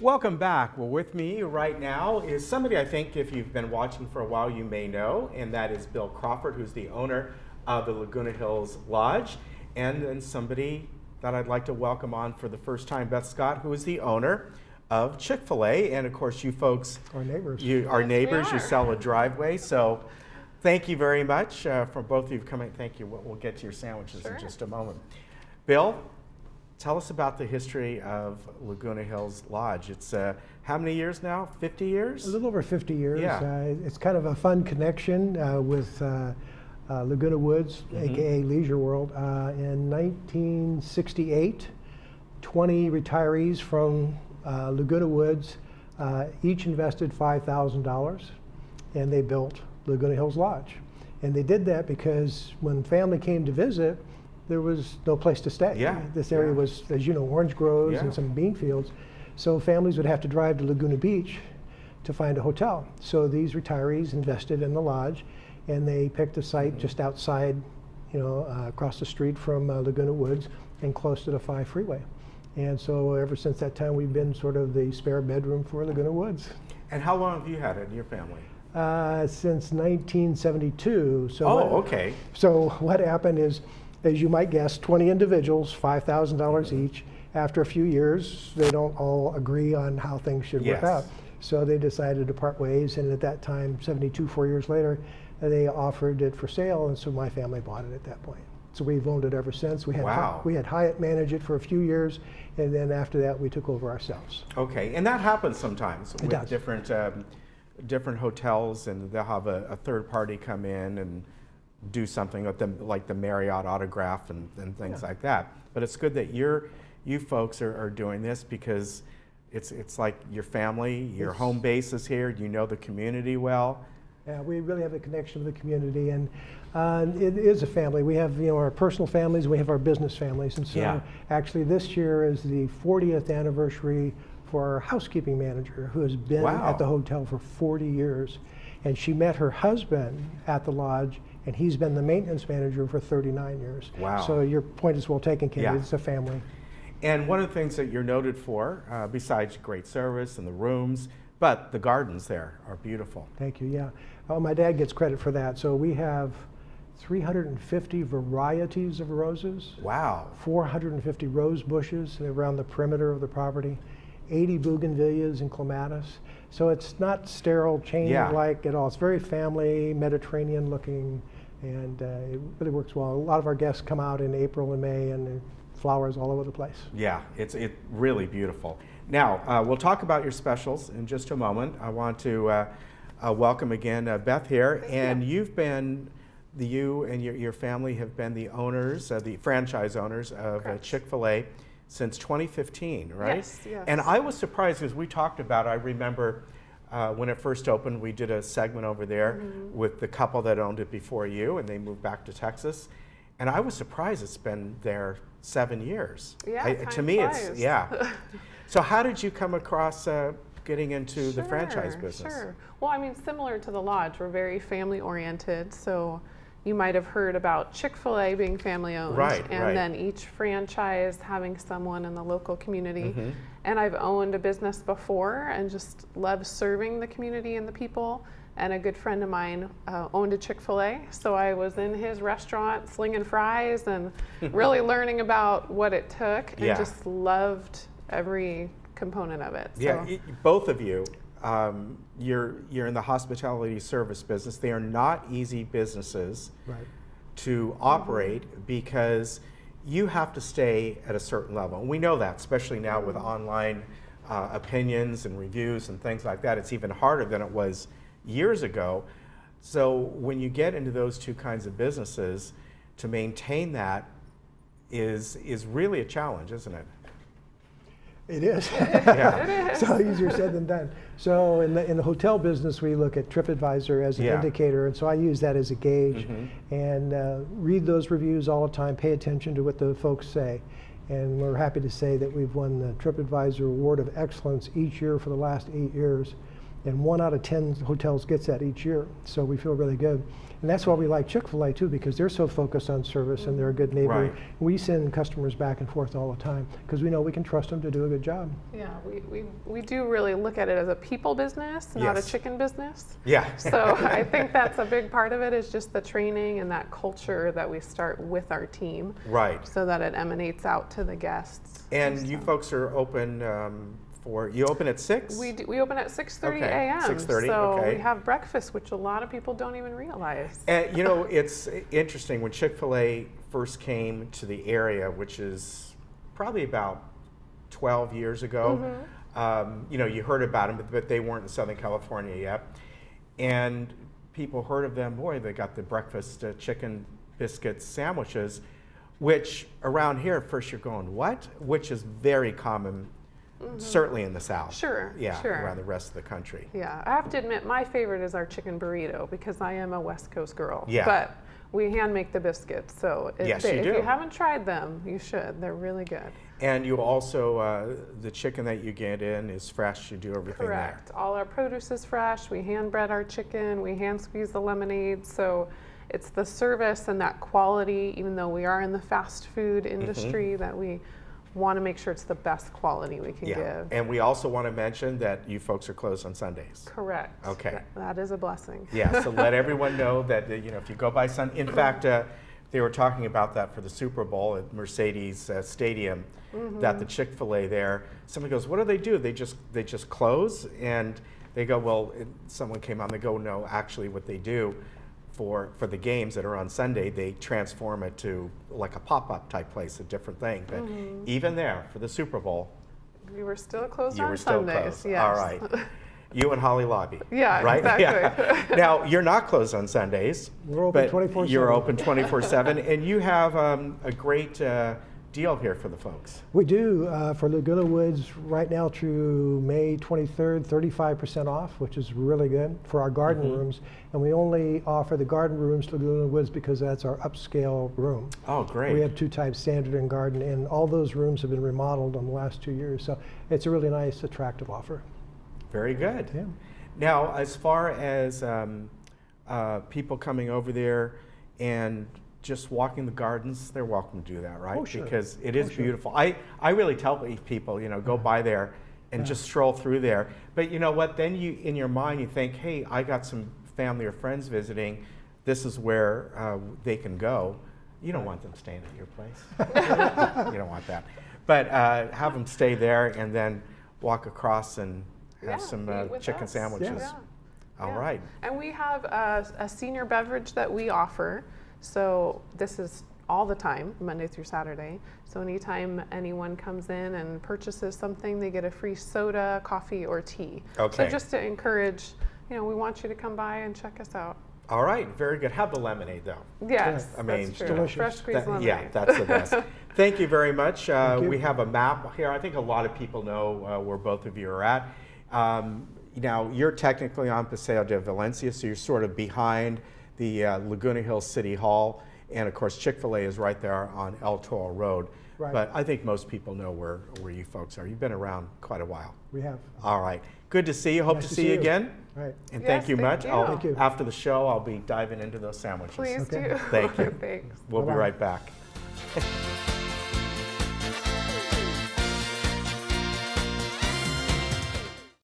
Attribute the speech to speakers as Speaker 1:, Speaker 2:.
Speaker 1: Welcome back. Well, with me right now is somebody I think if you've been watching for a while you may know, and that is Bill Crawford, who's the owner of the Laguna Hills Lodge, and then somebody that I'd like to welcome on for the first time, Beth Scott, who is the owner of Chick-fil-A, and of course you folks,
Speaker 2: our neighbors.
Speaker 1: You sell a driveway, so thank you very much for both of you coming. Thank you. We'll get to your sandwiches in just a moment. Bill, tell us about the history of Laguna Hills Lodge. It's how many years now? 50 years?
Speaker 2: A little over 50 years.
Speaker 1: Yeah.
Speaker 2: It's kind of a fun connection with Laguna Woods, aka Leisure World. In 1968, 20 retirees from Laguna Woods each invested $5,000, and they built Laguna Hills Lodge. And they did that because when family came to visit, there was no place to stay.
Speaker 1: Yeah.
Speaker 2: This area was, as you know, orange groves and some bean fields. So families would have to drive to Laguna Beach to find a hotel. So these retirees invested in the lodge, and they picked a site just outside, across the street from Laguna Woods and close to the 5 freeway. And so ever since that time, we've been sort of the spare bedroom for Laguna Woods.
Speaker 1: And how long have you had it in your family?
Speaker 2: Since 1972. So
Speaker 1: okay.
Speaker 2: So what happened is, as you might guess, 20 individuals, $5,000 each. After a few years, they don't all agree on how things should work out. So they decided to part ways, and at that time, 72, 4 years later, they offered it for sale, and so my family bought it at that point. So we've owned it ever since. We had Hyatt manage it for a few years, and then after that, we took over ourselves.
Speaker 1: Okay, and that happens sometimes with different hotels, and they'll have a third party come in and do something with them, like the Marriott autograph and things like that. But it's good that you folks are doing this, because it's like your family, your home base is here, you know the community well.
Speaker 2: Yeah, we really have a connection with the community, and it is a family. We have our personal families, we have our business families, and so actually this year is the 40th anniversary for our housekeeping manager, who has been at the hotel for 40 years. And she met her husband at the lodge, and he's been the maintenance manager for 39 years.
Speaker 1: Wow.
Speaker 2: So your point is well taken, Kenny. It's a family.
Speaker 1: And one of the things that you're noted for, besides great service and the rooms, but the gardens there are beautiful.
Speaker 2: Thank you, yeah. Oh, my dad gets credit for that. So we have 350 varieties of roses.
Speaker 1: Wow.
Speaker 2: 450 rose bushes around the perimeter of the property. 80 bougainvilleas and clematis. So it's not sterile chain-like at all. It's very family, Mediterranean looking, and it really works well. A lot of our guests come out in April and May, and there are flowers all over the place. Yeah,
Speaker 1: it's really beautiful. Now, we'll talk about your specials in just a moment. I want to welcome again Beth here, and you and your family have been the owners, the franchise owners of Chick-fil-A since 2015, right?
Speaker 3: Yes.
Speaker 1: And I was surprised, because we talked about, I remember when it first opened, we did a segment over there with the couple that owned it before you, and they moved back to Texas. And I was surprised it's been there 7 years.
Speaker 3: Yeah,
Speaker 1: to me, it's, So how did you come across getting into the franchise business?
Speaker 3: Sure. Well, I mean, similar to the lodge, we're very family oriented. So you might have heard about Chick-fil-A being family owned, and then each franchise having someone in the local community. And I've owned a business before and just love serving the community and the people. And a good friend of mine owned a Chick-fil-A, so I was in his restaurant slinging fries and really learning about what it took, and just loved every component of it.
Speaker 1: So. Both of you. You're in the hospitality service business. They are not easy businesses to operate, because you have to stay at a certain level. And we know that, especially now with online opinions and reviews and things like that. It's even harder than it was years ago. So when you get into those two kinds of businesses, to maintain that is really a challenge, isn't it?
Speaker 2: It is.
Speaker 3: It is.
Speaker 2: So easier said than done. So in the hotel business, we look at TripAdvisor as an indicator, and so I use that as a gauge and read those reviews all the time, pay attention to what the folks say. And we're happy to say that we've won the TripAdvisor Award of Excellence each year for the last 8 years. and 1 out of 10 hotels gets that each year. So we feel really good. And that's why we like Chick-fil-A too, because they're so focused on service and they're a good neighbor.
Speaker 1: Right.
Speaker 2: We send customers back and forth all the time because we know we can trust them to do a good job.
Speaker 3: Yeah, we do really look at it as a people business, not
Speaker 1: Yes.
Speaker 3: a chicken business.
Speaker 1: Yeah.
Speaker 3: So I think that's a big part of it, is just the training and that culture that we start with our team.
Speaker 1: Right.
Speaker 3: So that it emanates out to the guests.
Speaker 1: And
Speaker 3: So
Speaker 1: you folks are open you open at 6?
Speaker 3: we open at 6:30
Speaker 1: Okay,
Speaker 3: a.m.
Speaker 1: 6:30,
Speaker 3: So
Speaker 1: okay.
Speaker 3: we have breakfast, which a lot of people don't even realize.
Speaker 1: And you know, it's interesting, when Chick-fil-A first came to the area, which is probably about 12 years ago, you know, you heard about them, but they weren't in Southern California yet. And people heard of them, boy, they got the breakfast chicken biscuits sandwiches, which around here at first you're going, what? Which is very common, certainly in the South.
Speaker 3: Sure,
Speaker 1: Yeah,
Speaker 3: sure.
Speaker 1: around the rest of the country.
Speaker 3: Yeah, I have to admit, my favorite is our chicken burrito because I am a West Coast girl.
Speaker 1: Yeah.
Speaker 3: But we hand make the biscuits, so
Speaker 1: Yes, you
Speaker 3: if
Speaker 1: do.
Speaker 3: you haven't tried them, you should. They're really good.
Speaker 1: And you also, the chicken that you get in is fresh, you do everything
Speaker 3: Correct.
Speaker 1: there.
Speaker 3: All our produce is fresh. We hand bread our chicken. We hand squeeze the lemonade. So it's the service and that quality, even though we are in the fast food industry, that we want to make sure it's the best quality we can give.
Speaker 1: And we also want to mention that you folks are closed on Sundays.
Speaker 3: Correct.
Speaker 1: Okay.
Speaker 3: That is a blessing.
Speaker 1: Yeah, so let everyone know that, you know, if you go by in fact, they were talking about that for the Super Bowl at Mercedes Stadium, that the Chick-fil-A there, somebody goes, what do? They just close? And they go, well, someone came on, they go, no, actually what they do for the games that are on Sunday, they transform it to like a pop-up type place, a different thing. But even there, for the Super Bowl,
Speaker 3: We were still closed
Speaker 1: you
Speaker 3: on
Speaker 1: were still
Speaker 3: Sundays.
Speaker 1: closed.
Speaker 3: Yes.
Speaker 1: All right. You and Holly Lobby.
Speaker 3: Yeah,
Speaker 1: right?
Speaker 3: exactly.
Speaker 1: Yeah. Now, you're not closed on Sundays.
Speaker 2: We're open
Speaker 1: but
Speaker 2: 24/7.
Speaker 1: You're open 24/7, and you have a great deal here for the folks.
Speaker 2: We do, for Laguna Woods right now through May 23rd, 35% off, which is really good for our garden rooms. And we only offer the garden rooms to Laguna Woods because that's our upscale room.
Speaker 1: Oh, great.
Speaker 2: We have 2 types, standard and garden, and all those rooms have been remodeled in the last 2 years. So it's a really nice, attractive offer.
Speaker 1: Very good.
Speaker 2: Yeah.
Speaker 1: Now, as far as people coming over there and just walking the gardens, they're welcome to do that, right?
Speaker 2: Oh, sure.
Speaker 1: Because it is
Speaker 2: Oh, sure.
Speaker 1: beautiful. I really tell people, you know, go by there and just stroll through there. But you know what? Then you, in your mind, you think, hey, I got some family or friends visiting. This is where they can go. You don't want them staying at your place. You don't want that. But have them stay there and then walk across and have some
Speaker 3: eat with
Speaker 1: chicken
Speaker 3: us.
Speaker 1: sandwiches.
Speaker 2: Yes.
Speaker 1: All
Speaker 3: Yeah.
Speaker 1: right.
Speaker 3: And we have a senior beverage that we offer. So this is all the time, Monday through Saturday. So anytime anyone comes in and purchases something, they get a free soda, coffee, or tea.
Speaker 1: Okay.
Speaker 3: So just to encourage, you know, we want you to come by and check us out.
Speaker 1: All right. Very good. Have the lemonade, though.
Speaker 3: Yes,
Speaker 1: I mean,
Speaker 3: that's true.
Speaker 2: delicious.
Speaker 3: Fresh squeezed lemonade.
Speaker 1: Yeah, that's the best. Thank you very much.
Speaker 2: Thank you.
Speaker 1: We have a map here. I think a lot of people know where both of you are at. Now, you're technically on Paseo de Valencia, so you're sort of behind the Laguna Hills City Hall. And of course, Chick-fil-A is right there on El Toro Road.
Speaker 2: Right.
Speaker 1: But I think most people know where you folks are. You've been around quite a while.
Speaker 2: We have.
Speaker 1: All right. Good to see you. Hope
Speaker 2: Nice
Speaker 1: to see you again.
Speaker 2: Right.
Speaker 1: And
Speaker 3: Yes,
Speaker 1: thank you
Speaker 3: thank
Speaker 1: much.
Speaker 3: you.
Speaker 2: Thank you.
Speaker 1: After the show, I'll be diving into those sandwiches.
Speaker 3: Please
Speaker 2: Okay.
Speaker 3: do.
Speaker 1: Thank you.
Speaker 3: Thanks.
Speaker 1: We'll be
Speaker 2: Bye-bye.
Speaker 1: right back.